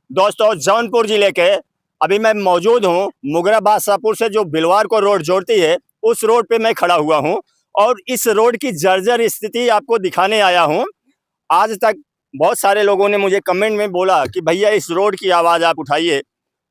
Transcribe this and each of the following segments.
दोस्तों, जौनपुर जिले के अभी मैं मौजूद हूँ मुगरा बादशाहपुर से जो बिलवार को रोड जोड़ती है, उस रोड पे मैं खड़ा हुआ हूँ और इस रोड की जर्जर स्थिति आपको दिखाने आया हूँ। आज तक बहुत सारे लोगों ने मुझे कमेंट में बोला कि भैया इस रोड की आवाज़ आप उठाइए,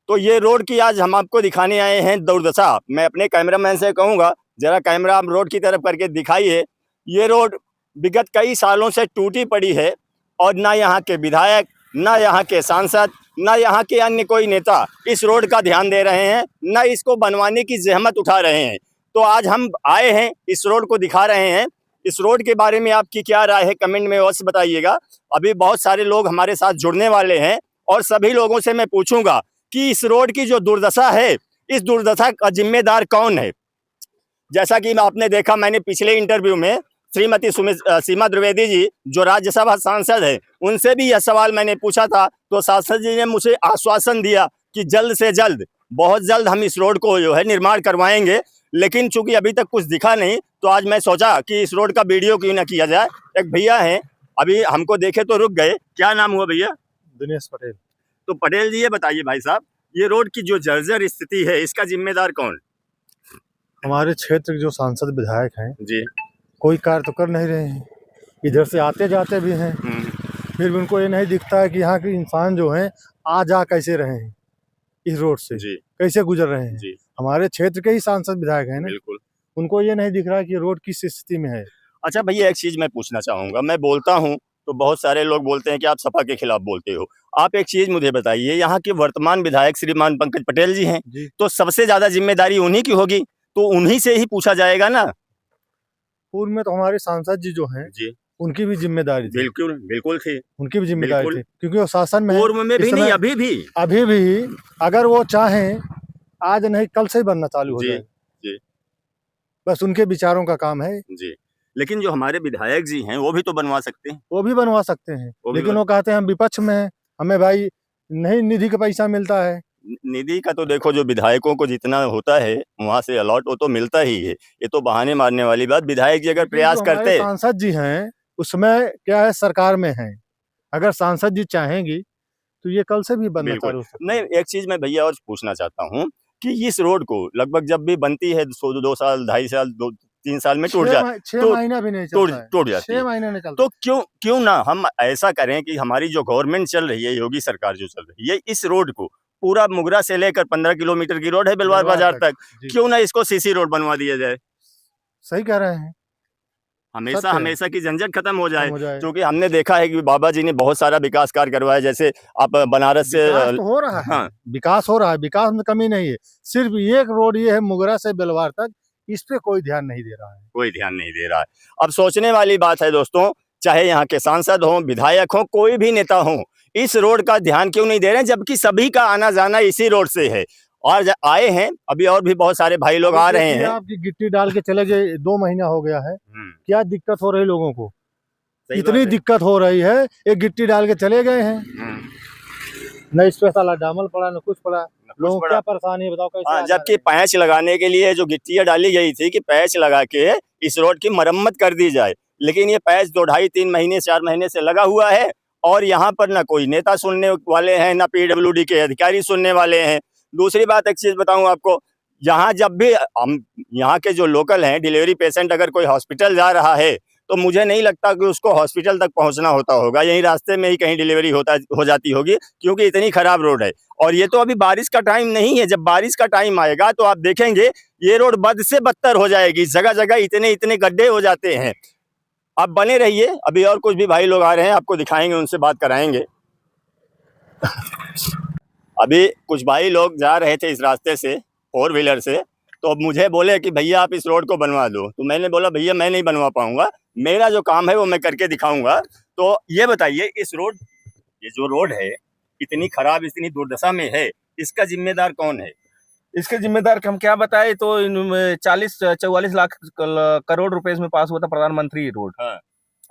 तो ये रोड की आज हम आपको दिखाने आए हैं दुर्दशा। मैं अपने कैमरामैन से कहूँगा, जरा कैमरा आप रोड की तरफ करके दिखाइए। ये रोड विगत कई सालों से टूटी पड़ी है और ना यहाँ के विधायक, ना यहाँ के सांसद, ना यहाँ के अन्य कोई नेता इस रोड का ध्यान दे रहे हैं, ना इसको बनवाने की जहमत उठा रहे हैं। तो आज हम आए हैं, इस रोड को दिखा रहे हैं। इस रोड के बारे में आपकी क्या राय है, कमेंट में अवश्य बताइएगा। अभी बहुत सारे लोग हमारे साथ जुड़ने वाले हैं और सभी लोगों से मैं पूछूंगा कि इस रोड की जो दुर्दशा है, इस दुर्दशा का जिम्मेदार कौन है। जैसा कि आपने देखा, मैंने पिछले इंटरव्यू में श्रीमती सीमा द्विवेदी जी जो राज्यसभा सांसद है, उनसे भी यह सवाल मैंने पूछा था, तो सांसद जी ने मुझे आश्वासन दिया कि जल्द से जल्द, बहुत जल्द हम इस रोड को जो है निर्माण करवाएंगे। लेकिन चूंकि अभी तक कुछ दिखा नहीं, तो आज मैं सोचा कि इस रोड का वीडियो क्यों ना किया जाए। एक भैया हैं, अभी हमको देखे तो रुक गए। क्या नाम हुआ भैया? दिनेश पटेल। तो पटेल जी, ये बताइए भाई साहब, ये रोड की जो जर्जर स्थिति है, इसका जिम्मेदार कौन? हमारे क्षेत्र के जो सांसद विधायक हैं जी, कोई कार्य तो कर नहीं रहे हैं। इधर से आते जाते भी हैं, फिर भी उनको ये नहीं दिखता है कि यहाँ के इंसान जो हैं आ जा कैसे रहे हैं, इस रोड से जी, कैसे गुजर रहे हैं। जी, हमारे क्षेत्र के ही सांसद विधायक हैं ना, बिल्कुल। उनको ये नहीं दिख रहा है कि रोड किस स्थिति में है। अच्छा भैया, एक चीज मैं पूछना चाहूंगा। मैं बोलता हूँ तो बहुत सारे लोग बोलते हैं कि आप सपा के खिलाफ बोलते हो। आप एक चीज मुझे बताइए, यहाँ के वर्तमान विधायक श्रीमान पंकज पटेल जी हैं, तो सबसे ज्यादा जिम्मेदारी उन्हीं की होगी, तो उन्हीं से ही पूछा जाएगा ना। पूर्व में तो हमारे सांसद जी जो हैं जी, उनकी भी जिम्मेदारी थी, बिल्कुल बिल्कुल थी, उनकी भी जिम्मेदारी बिल्कुल। थी, क्योंकि वो शासन में पूर्व में इस भी नहीं, समय अभी भी। अगर वो चाहें आज नहीं कल से ही बनना चालू हो जी, जाए। जी, बस उनके विचारों का काम है। जी। लेकिन जो हमारे विधायक जी हैं, वो भी तो बनवा सकते हैं। वो भी बनवा सकते हैं, लेकिन वो कहते हैं हम विपक्ष में हैं, हमें भाई नहीं निधि का पैसा मिलता है। निधि का तो देखो, जो विधायकों को जितना होता है वहां से अलॉट, वो तो मिलता ही है। ये तो बहाने मारने वाली बात। विधायक जी अगर प्रयास करते, सांसद जी हैं उसमें क्या है, सरकार में हैं, अगर सांसद जी चाहेंगी तो ये कल से भी बनना चालू हो सकता है। नहीं, एक चीज मैं भैया और पूछना चाहता हूँ कि इस रोड को लगभग जब भी बनती है 2 साल, 2.5 साल, 2-3 साल में टूट जाए, 6 महीना भी नहीं चलता है, टूट जाती है। 6 महीने नहीं चलता। तो क्यों ना हम ऐसा करें कि हमारी जो गवर्नमेंट चल रही है, योगी सरकार जो चल रही है, इस रोड को पूरा मुगरा से लेकर 15 किलोमीटर की रोड है बिलवार बाजार तक, क्यों ना इसको सीसी रोड बनवा दिया जाए। सही कह रहे हैं, हमेशा की झंझट खत्म हो जाए। क्योंकि हमने देखा है कि बाबा जी ने बहुत सारा विकास कार्य करवाया। जैसे आप बनारस से तो हो रहा है, हाँ, विकास हो रहा है, विकास में कमी नहीं है। सिर्फ एक रोड ये है मुगरा से बेलवार तक, इस पे कोई ध्यान नहीं दे रहा है, कोई ध्यान नहीं दे रहा है। अब सोचने वाली बात है दोस्तों, चाहे यहाँ के सांसद हो, विधायक हो, कोई भी नेता हो, इस रोड का ध्यान क्यों नहीं दे रहे हैं, जबकि सभी का आना जाना इसी रोड से है। और आए हैं अभी, और भी बहुत सारे भाई लोग आ रहे हैं। आपकी गिट्टी डाल के चले गए, 2 महीना हो गया है, क्या दिक्कत हो रही है लोगों को, इतनी दिक्कत हो रही है, एक गिट्टी डाल के चले गए हैं, न इस पे साला डामल पड़ा, न कुछ पड़ा, लोगों को क्या परेशानी है बताओ कैसे। जबकि पैच लगाने के लिए जो गिट्टियां डाली गई थी कि पैच लगा के इस रोड की मरम्मत कर दी जाए, लेकिन ये पैच 2, 2.5, 3 महीने, 4 महीने से लगा हुआ है और यहाँ पर ना कोई नेता सुनने वाले हैं, ना पीडब्ल्यूडी के अधिकारी सुनने वाले हैं। दूसरी बात, एक चीज बताऊं आपको, यहाँ जब भी हम यहाँ के जो लोकल हैं, डिलीवरी पेशेंट अगर कोई हॉस्पिटल जा रहा है, तो मुझे नहीं लगता कि उसको हॉस्पिटल तक पहुंचना होता होगा, यहीं रास्ते में ही कहीं डिलीवरी हो जाती होगी, क्योंकि इतनी खराब रोड है। और ये तो अभी बारिश का टाइम नहीं है, जब बारिश का टाइम आएगा तो आप देखेंगे ये रोड बद से बदतर हो जाएगी। जगह जगह इतने गड्ढे हो जाते हैं। आप बने रहिए, अभी और कुछ भी भाई लोग आ रहे हैं, आपको दिखाएंगे, उनसे बात कराएंगे। अभी कुछ भाई लोग जा रहे थे इस रास्ते से 4 व्हीलर से, तो मुझे बोले कि भैया आप इस रोड को बनवा दो। तो मैंने बोला भैया मैं नहीं बनवा पाऊंगा, मेरा जो काम है वो मैं करके दिखाऊंगा। तो ये बताइए, ये जो रोड है इतनी खराब, इतनी दुर्दशा में है, इसका जिम्मेदार कौन है? इसके जिम्मेदार हम क्या बताए, तो 40-44 लाख करोड़ रुपए इसमें पास हुआ था, प्रधानमंत्री रोड। हाँ।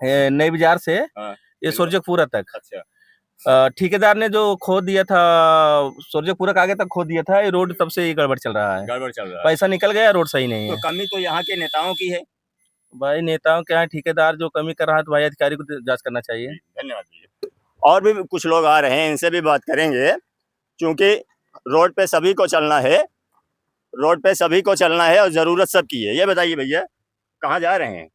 नई बाजार से ये सुरजकपुरा तक। अच्छा। ठेकेदार ने जो खोद दिया था, सुरजकपुरा के आगे तक खोद दिया था, ये रोड तब से ये गड़बड़ चल रहा है, पैसा निकल गया, रोड सही नहीं है। तो कमी तो यहाँ के नेताओं की है भाई, नेताओं क्या है, ठेकेदार जो कमी कर रहा है तो भाई अधिकारी को जांच करना चाहिए। धन्यवाद। और भी कुछ लोग आ रहे हैं, इनसे भी बात करेंगे, क्योंकि रोड पे सभी को चलना है, रोड पे सभी को चलना है और ज़रूरत सबकी है। ये बताइए भैया, कहाँ जा रहे हैं?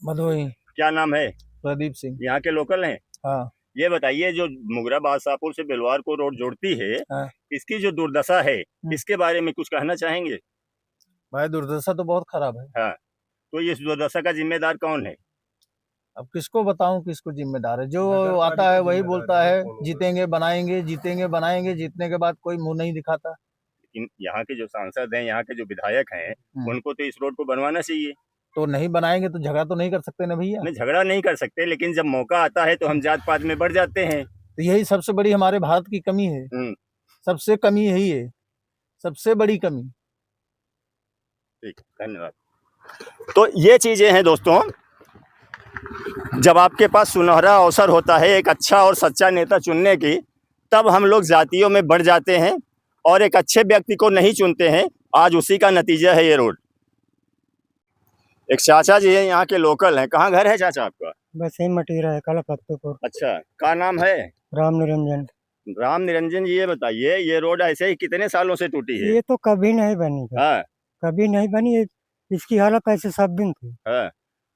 भदोही। क्या नाम है? प्रदीप सिंह। यहाँ के लोकल हैं? हाँ। ये बताइए, जो मुगरा बादशाहपुर से बिलवार को रोड जोड़ती है, हाँ। इसकी जो दुर्दशा है, इसके बारे में कुछ कहना चाहेंगे? भाई दुर्दशा तो बहुत खराब है। हाँ, तो इस दुर्दशा का जिम्मेदार कौन है? अब किसको बताऊं किसको जिम्मेदार है? जो आता है वही बोलता है जीतेंगे बनाएंगे, जीतेंगे बनाएंगे, जीतने के बाद कोई मुंह नहीं दिखाता। लेकिन यहाँ के जो सांसद हैं, यहाँ के जो विधायक हैं, उनको तो इस रोड को बनवाना चाहिए। तो नहीं बनाएंगे तो झगड़ा तो नहीं कर सकते ना भैया। नहीं, झगड़ा नहीं कर सकते, लेकिन जब मौका आता है तो हम जात पात में बढ़ जाते हैं। तो यही सबसे बड़ी हमारे भारत की कमी है। सबसे कमी यही है, सबसे बड़ी कमी। ठीक, धन्यवाद। तो ये चीजें हैं दोस्तों, जब आपके पास सुनहरा अवसर होता है एक अच्छा और सच्चा नेता चुनने की, तब हम लोग जातियों में बढ़ जाते हैं और एक अच्छे व्यक्ति को नहीं चुनते हैं। आज उसी का नतीजा है ये रोड। एक चाचा जी है, यहाँ के लोकल हैं। कहाँ घर है चाचा आपका? बस यही मटीरा है, कला फतेहपुर। अच्छा, क्या नाम है? राम निरंजन। राम निरंजन जी, ये बताइए, ये रोड ऐसे ही कितने सालों से टूटी है? ये तो कभी नहीं बनी। हाँ, कभी नहीं बनी। इसकी हालत ऐसे सब दिन थी। हाँ,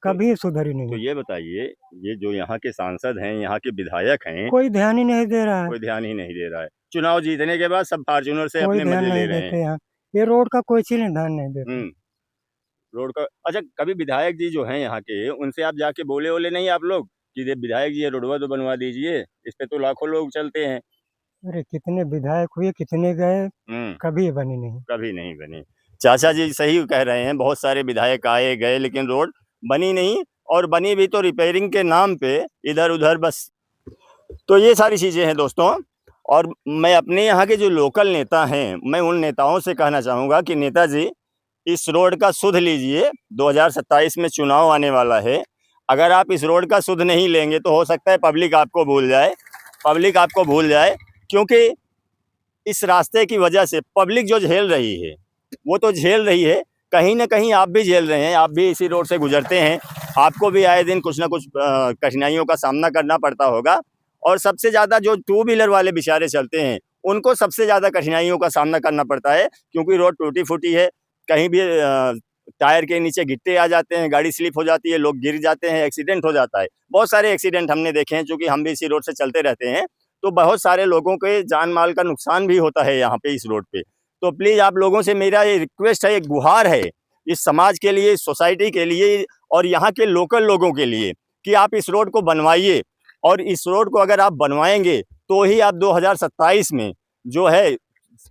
कभी सुधरी नहीं। तो ये बताइए, ये जो यहाँ के सांसद हैं, यहाँ के विधायक हैं, कोई ध्यान ही नहीं दे रहा है। कोई ध्यान ही नहीं दे रहा है। चुनाव जीतने के बाद सब फॉर्च्यूनर से अपने मजे ले रहे हैं। ये रोड का कोई चीज ध्यान नहीं देते। रोड का। अच्छा, कभी विधायक जी जो हैं यहाँ के, उनसे आप जाके बोले वोले नहीं आप लोग कि विधायक जी ये रोडवा तो बनवा दीजिए, इस पे तो लाखों लोग चलते हैं? अरे कितने विधायक हुए, कितने गए, कभी बनी नहीं। कभी नहीं बनी। चाचा जी सही कह रहे हैं, बहुत सारे विधायक आए गए, लेकिन रोड बनी नहीं, और बनी भी तो रिपेयरिंग के नाम पे इधर उधर बस। तो ये सारी चीज़ें हैं दोस्तों। और मैं अपने यहाँ के जो लोकल नेता हैं, मैं उन नेताओं से कहना चाहूँगा कि नेताजी, इस रोड का सुध लीजिए। 2027 में चुनाव आने वाला है। अगर आप इस रोड का सुध नहीं लेंगे तो हो सकता है पब्लिक आपको भूल जाए, पब्लिक आपको भूल जाए, क्योंकि इस रास्ते की वजह से पब्लिक जो झेल रही है वो तो झेल रही है, कहीं ना कहीं आप भी झेल रहे हैं। आप भी इसी रोड से गुजरते हैं, आपको भी आए दिन कुछ ना कुछ कठिनाइयों का सामना करना पड़ता होगा। और सबसे ज़्यादा जो टू व्हीलर वाले बेचारे चलते हैं, उनको सबसे ज़्यादा कठिनाइयों का सामना करना पड़ता है, क्योंकि रोड टूटी फूटी है। कहीं भी टायर के नीचे गिट्टे आ जाते हैं, गाड़ी स्लिप हो जाती है, लोग गिर जाते हैं, एक्सीडेंट हो जाता है। बहुत सारे एक्सीडेंट हमने देखे हैं, चूँकि हम भी इसी रोड से चलते रहते हैं, तो बहुत सारे लोगों के जान माल का नुकसान भी होता है यहाँ पे इस रोड पे। तो प्लीज़ आप लोगों से मेरा ये रिक्वेस्ट है, एक गुहार है इस समाज के लिए, इस सोसाइटी के लिए और यहाँ के लोकल लोगों के लिए, कि आप इस रोड को बनवाइए। और इस रोड को अगर आप बनवाएंगे तो ही आप 2027 में जो है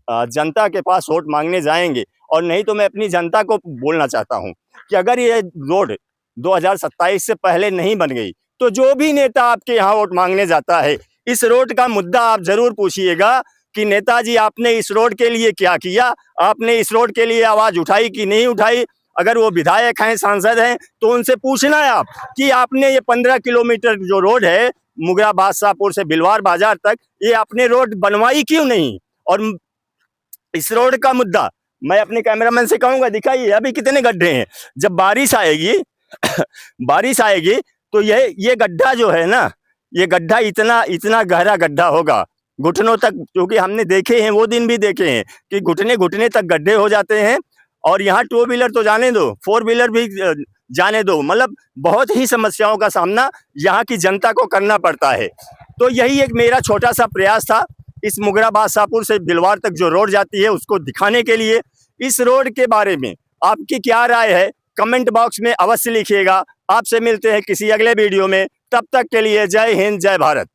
जनता के पास वोट मांगने जाएंगे। और नहीं तो मैं अपनी जनता को बोलना चाहता हूँ कि अगर ये रोड 2027 से पहले नहीं बन गई, तो जो भी नेता आपके यहाँ वोट मांगने जाता है, इस रोड का मुद्दा आप जरूर पूछिएगा कि नेताजी आपने इस रोड के लिए क्या किया, आपने इस रोड के लिए आवाज उठाई कि नहीं उठाई। अगर वो विधायक हैं, सांसद हैं, तो उनसे पूछना है आप कि आपने ये 15 किलोमीटर जो रोड है मुगरा बादशाहपुर से बिलवार बाजार तक, ये आपने रोड बनवाई क्यों नहीं। और इस रोड का मुद्दा मैं अपने कैमरामैन से कहूंगा, दिखाइए अभी कितने गड्ढे हैं। जब बारिश आएगी बारिश आएगी तो ये गड्ढा जो है ना, ये गड्ढा इतना गहरा गड्ढा होगा, घुटनों तक, क्योंकि हमने देखे हैं, वो दिन भी देखे हैं कि घुटने घुटने तक गड्ढे हो जाते हैं। और यहाँ टू व्हीलर तो जाने दो, फोर व्हीलर भी जाने दो, मतलब बहुत ही समस्याओं का सामना यहाँ की जनता को करना पड़ता है। तो यही एक मेरा छोटा सा प्रयास था, इस मुगरा बादशाहपुर से बिलवार तक जो रोड जाती है उसको दिखाने के लिए। इस रोड के बारे में आपकी क्या राय है, कमेंट बॉक्स में अवश्य लिखिएगा। आपसे मिलते हैं किसी अगले वीडियो में, तब तक के लिए जय हिंद, जय भारत।